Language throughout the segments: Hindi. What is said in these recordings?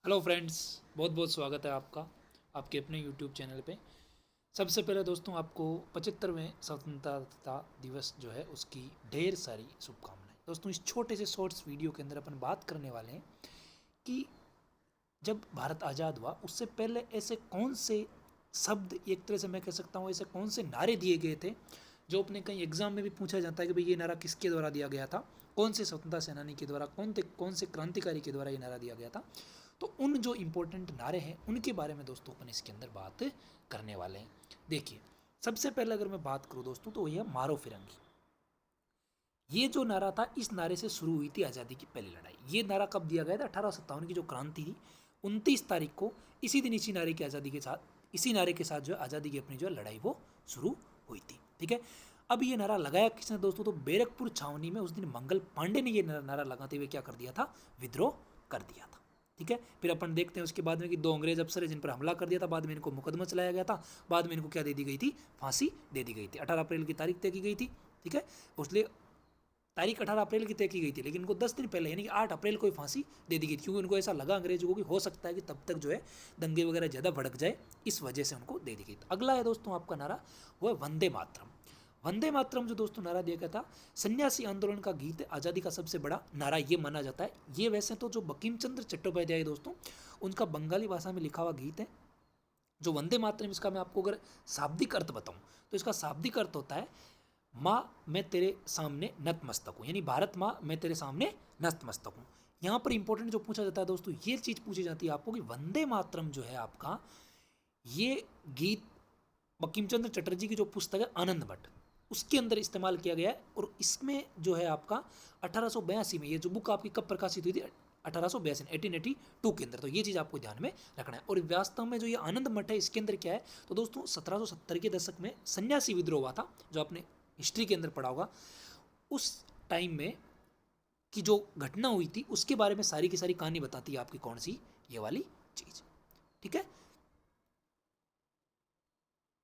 हेलो फ्रेंड्स, बहुत बहुत स्वागत है आपका आपके अपने यूट्यूब चैनल पे। सबसे पहले दोस्तों आपको 75वें स्वतंत्रता दिवस जो है उसकी ढेर सारी शुभकामनाएं। दोस्तों इस छोटे से शॉर्ट्स वीडियो के अंदर अपन बात करने वाले हैं कि जब भारत आज़ाद हुआ उससे पहले ऐसे कौन से शब्द, एक तरह से मैं कह सकता हूँ ऐसे कौन से नारे दिए गए थे जो अपने कहीं एग्जाम में भी पूछा जाता है कि भाई ये नारा किसके द्वारा दिया गया था, कौन से स्वतंत्रता सेनानी के द्वारा, कौन से क्रांतिकारी के द्वारा ये नारा दिया गया था। तो उन जो इम्पोर्टेंट नारे हैं उनके बारे में दोस्तों अपन इसके अंदर बात करने वाले हैं। देखिए, सबसे पहले अगर मैं बात करूँ दोस्तों तो यह मारो फिरंगी। ये जो नारा था, इस नारे से शुरू हुई थी आज़ादी की पहली लड़ाई। ये नारा कब दिया गया था? 1857 की जो क्रांति थी 29 तारीख को, इसी दिन इसी नारे की आज़ादी के साथ, इसी नारे के साथ जो है आज़ादी की अपनी जो है लड़ाई वो शुरू हुई थी। ठीक है, अब ये नारा लगाया किसने दोस्तों? तो बैरकपुर छावनी में उस दिन मंगल पांडे ने ये नारा लगाते हुए क्या कर दिया था? विद्रोह कर दिया था। ठीक है, फिर अपन देखते हैं उसके बाद में कि दो अंग्रेज अफसर है जिन पर हमला कर दिया था, बाद में इनको मुकदमा चलाया गया था, बाद में इनको क्या दे दी गई थी? फांसी दे दी गई थी। 18 अप्रैल की तारीख तय की गई थी। ठीक है, उसलिए तारीख 18 अप्रैल की तय की गई थी, लेकिन इनको 10 दिन पहले यानी कि 8 अप्रैल को ही फांसी दे दी गई थी, क्योंकि उनको ऐसा लगा अंग्रेजों को कि हो सकता है कि तब तक जो है दंगे वगैरह ज़्यादा भड़क जाए, इस वजह से उनको दे दी गई। अगला है दोस्तों आपका नारा, वो है वंदे मातरम। वंदे मातरम जो दोस्तों नारा दिया गया था, सन्यासी आंदोलन का गीत है, आज़ादी का सबसे बड़ा नारा ये माना जाता है। ये वैसे तो जो बंकिम चंद्र चट्टोपाध्याय दोस्तों, उनका बंगाली भाषा में लिखा हुआ गीत है जो वंदे मातरम। इसका मैं आपको अगर शाब्दिक अर्थ बताऊं तो इसका शाब्दिक अर्थ होता है, माँ मैं तेरे सामने नतमस्तक हूँ, यानी भारत माँ मैं तेरे सामने नतमस्तक हूँ। यहाँ पर इंपॉर्टेंट जो पूछा जाता है दोस्तों, ये चीज़ पूछी जाती है आपको कि वंदे मातरम जो है आपका, ये गीत बंकिम चंद्र चटर्जी की जो पुस्तक है आनंद मठ, उसके अंदर इस्तेमाल किया गया है। और इसमें जो है आपका 1882 में, ये जो बुक आपकी कब प्रकाशित हुई थी? 1882 1882 के अंदर। तो ये चीज़ आपको ध्यान में रखना है। और वास्तव में जो ये आनंद मठ है, इसके अंदर क्या है तो दोस्तों 1770 के दशक में सन्यासी विद्रोह हुआ था, जो आपने हिस्ट्री के अंदर पढ़ा होगा। उस टाइम में की जो घटना हुई थी उसके बारे में सारी की सारी कहानी बताती है आपकी कौन सी? ये वाली चीज़। ठीक है,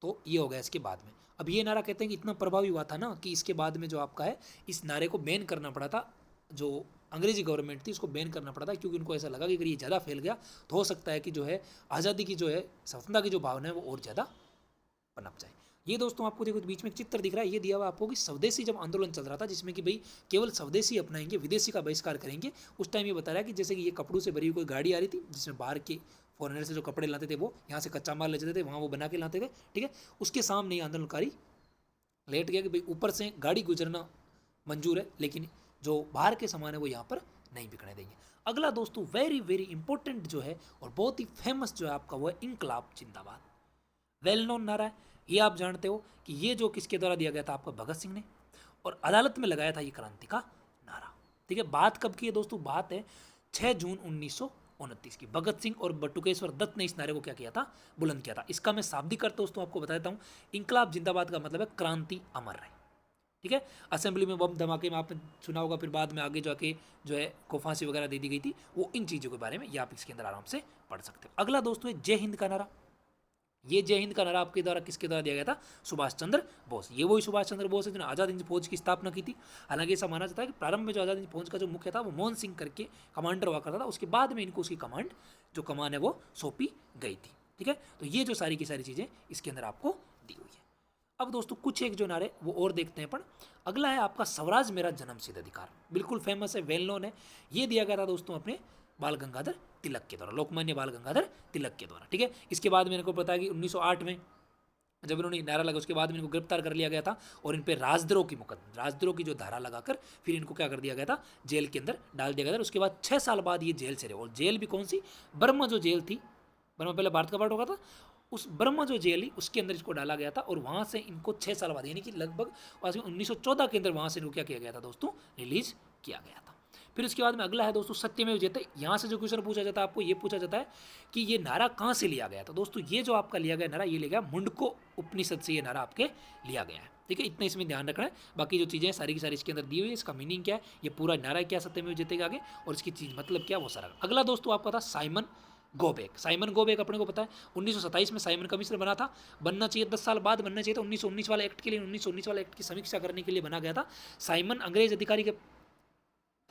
तो ये हो गया इसके बाद में। अब ये नारा कहते हैं कि इतना प्रभावी हुआ था ना कि इसके बाद में जो आपका है, इस नारे को बैन करना पड़ा था। जो अंग्रेजी गवर्नमेंट थी उसको बैन करना पड़ा था, क्योंकि उनको ऐसा लगा कि अगर ये ज़्यादा फैल गया तो हो सकता है कि जो है आज़ादी की जो है, स्वतंत्रता की जो भावना है वो और ज़्यादा पनप जाए। ये दोस्तों आपको देखो बीच में एक चित्र दिख रहा है, ये दिया हुआ आपको कि स्वदेशी जब आंदोलन चल रहा था, जिसमें कि भाई केवल स्वदेशी अपनाएंगे, विदेशी का बहिष्कार करेंगे। उस टाइम ये बता रहा है कि जैसे कि ये कपड़ों से भरी हुई कोई गाड़ी आ रही थी, जिसमें बाहर के फॉरेनर से जो कपड़े लाते थे वो यहाँ से कच्चा माल ले जाते थे, वहाँ वो बना के लाते थे। ठीक है, उसके सामने ये आंदोलनकारी लेट गया कि भाई ऊपर से गाड़ी गुजरना मंजूर है, लेकिन जो बाहर के सामान है वो यहाँ पर नहीं बिकने देंगे। अगला दोस्तों वेरी वेरी इंपॉर्टेंट जो है और बहुत ही फेमस जो है आपका, वो है इनकलाब जिंदाबाद। वेल नोन नारा है, ये आप जानते हो कि ये जो किसके द्वारा दिया गया था आपका? भगत सिंह ने, और अदालत में लगाया था ये क्रांति का नारा। ठीक है, बात कब की है दोस्तों? बात है 6 जून 1929 की। भगत सिंह और बटुकेश्वर दत्त ने इस नारे को क्या किया था? बुलंद किया था। इसका मैं शाब्दिक अर्थ दोस्तों आपको बता देता हूँ। इंकलाब जिंदाबाद का मतलब है क्रांति अमर रहे। ठीक है, असेंबली में बम धमाके में आपने सुना होगा, फिर बाद में आगे जाके जो है को फांसी वगैरह दे दी गई थी, वो इन चीज़ों के बारे में ये आप इसके अंदर आराम से पढ़ सकते हो। अगला दोस्तों है जय हिंद का नारा। ये जय हिंद का नारा आपके द्वारा किसके द्वारा दिया गया था? सुभाष चंद्र बोस। ये वही सुभाष चंद्र बोस है जिन्होंने आज़ाद हिंद फौज की स्थापना की थी। हालांकि ऐसा माना जाता है कि प्रारंभ में जो आज़ाद हिंद फौज का जो मुख्य था वो मोहन सिंह करके कमांडर हुआ करता था, उसके बाद में इनको उसकी कमांड जो कमान है वो सौंपी गई थी। ठीक है, तो ये जो सारी की सारी चीज़ें इसके अंदर आपको दी हुई है। अब दोस्तों कुछ एक जो नारे वो और देखते हैं। पर अगला है आपका स्वराज मेरा जन्मसिद्ध अधिकार। बिल्कुल फेमस है, वेल नोन है। ये दिया गया था दोस्तों अपने बाल गंगाधर तिलक के द्वारा, लोकमान्य बाल गंगाधर तिलक के द्वारा। ठीक है, इसके बाद मेरे को पता है कि 1908 में जब इन्होंने नारा लगा, उसके बाद में इनको गिरफ्तार कर लिया गया था और इन पर राजद्रोह की जो धारा लगाकर फिर इनको क्या कर दिया गया था? जेल के अंदर डाल दिया गया था। उसके बाद 6 साल बाद ये जेल से रहे, और जेल भी कौन सी? बर्मा जो जेल थी, बर्मा पहले भारत का पार्ट होगा था, उस बर्मा जो जेल ही उसके अंदर इसको डाला गया था। और वहाँ से इनको 6 साल बाद यानी कि लगभग 1914 के अंदर वहाँ से इनको क्या किया गया था दोस्तों? रिलीज किया गया था। फिर उसके बाद में अगला है दोस्तों सत्यमेव जयते। यहाँ से जो क्वेश्चन पूछा जाता है आपको, ये पूछा जाता है कि ये नारा कहाँ से लिया गया था? दोस्तों ये जो आपका लिया गया नारा, ये लिया गया मुंडको उपनिषद से, ये नारा आपके लिया गया है। ठीक है, इतना इसमें ध्यान रखना है। बाकी जो चीज़ें सारी की सारी इसके अंदर दी हुई है, इसका मीनिंग क्या है, ये पूरा नारा क्या सत्यमेव जयते के आगे, और इसकी चीज़ मतलब क्या, वो सारा। अगला दोस्तों आपका था साइमन गोबेक। साइमन गोबेक अपने को पता है 1927 में साइमन कमीशन बना था। बनना चाहिए 10 साल बाद बनना चाहिए था 1919 वाले एक्ट के लिए। 1919 वाले एक्ट की समीक्षा करने के लिए बना गया था। साइमन अंग्रेज अधिकारी के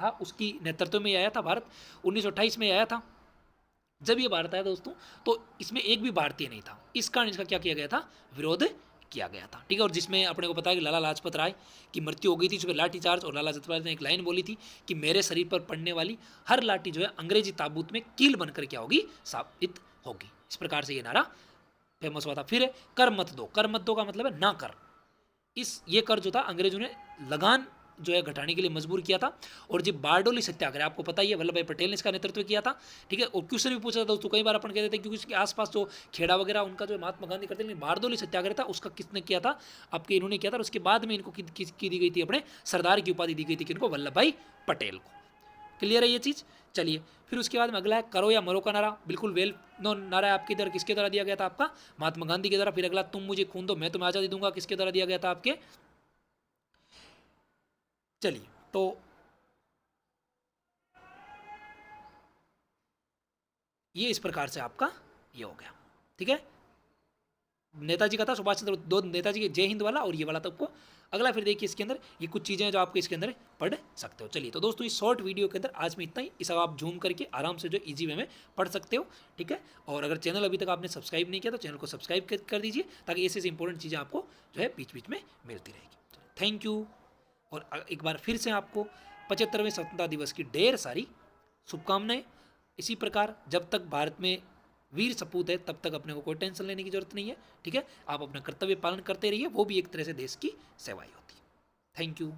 था, उसकी नेतृत्व में आया था भारत। 1928 में आया था। जब ये भारत आया दोस्तों तो इसमें एक भी भारतीय नहीं था, इस कारण इसका क्या किया गया था, विरोध किया गया था। ठीक है, और जिसमें अपने को पता है कि लाला लाजपत राय की मृत्यु हो गई थी, जो लाठी चार्ज, और लाला लाजपत राय ने एक लाइन बोली थी कि मेरे शरीर पर पड़ने वाली हर लाठी जो है अंग्रेजी ताबूत में कील बनकर क्या होगी, साबित होगी। इस प्रकार से ये नारा फेमस हुआ था। फिर कर मत दो, कर मत दो का मतलब है ना कर। ये कर जो था अंग्रेजों ने लगान जो है घटाने के लिए मजबूर किया था। और जब बारडोली सत्याग्रह, आपको पता ही है, वल्लभ भाई पटेल ने इसका नेतृत्व किया था। ठीक है, और क्वेश्चन भी पूछा था दोस्तों, कई बार अपन कहते थे क्योंकि इसके आसपास जो खेड़ा वगैरह उनका जो महात्मा गांधी करते, लेकिन बारडोली सत्याग्रह था उसका किसने किया था, आपके इन्होंने किया था। और उसके बाद में इनको की दी गई थी, अपने सरदार की उपाधि दी गई थी किनको, वल्लभ भाई पटेल को। क्लियर है ये चीज़। चलिए फिर उसके बाद में अगला है करो या मरो का नारा, बिल्कुल वेल नो नारा है आपके इधर, किसके द्वारा दिया गया था, आपका महात्मा गांधी के द्वारा। फिर अगला तुम मुझे खून दो मैं तुम्हें आज़ादी दूंगा, किसके द्वारा दिया गया था, आपके। चलिए तो ये इस प्रकार से आपका ये हो गया। ठीक है, नेताजी का था, सुभाष चंद्र, दो नेताजी के जय हिंद वाला और ये वाला तो आपको। अगला फिर देखिए इसके अंदर ये कुछ चीज़ें हैं जो आपको इसके अंदर पढ़ सकते हो। चलिए तो दोस्तों इस शॉर्ट वीडियो के अंदर आज में इतना ही, इस आप जूम करके आराम से जो इजी वे में पढ़ सकते हो। ठीक है, और अगर चैनल अभी तक आपने सब्सक्राइब नहीं किया तो चैनल को सब्सक्राइब कर दीजिए, ताकि ऐसे इंपॉर्टेंट चीज़ें आपको जो है बीच बीच में मिलती रहेगी। Thank you. और एक बार फिर से आपको 75वें स्वतंत्रता दिवस की ढेर सारी शुभकामनाएं। इसी प्रकार जब तक भारत में वीर सपूत है तब तक अपने को कोई टेंशन लेने की जरूरत नहीं है। ठीक है, आप अपना कर्तव्य पालन करते रहिए, वो भी एक तरह से देश की सेवा ही होती है। Thank you.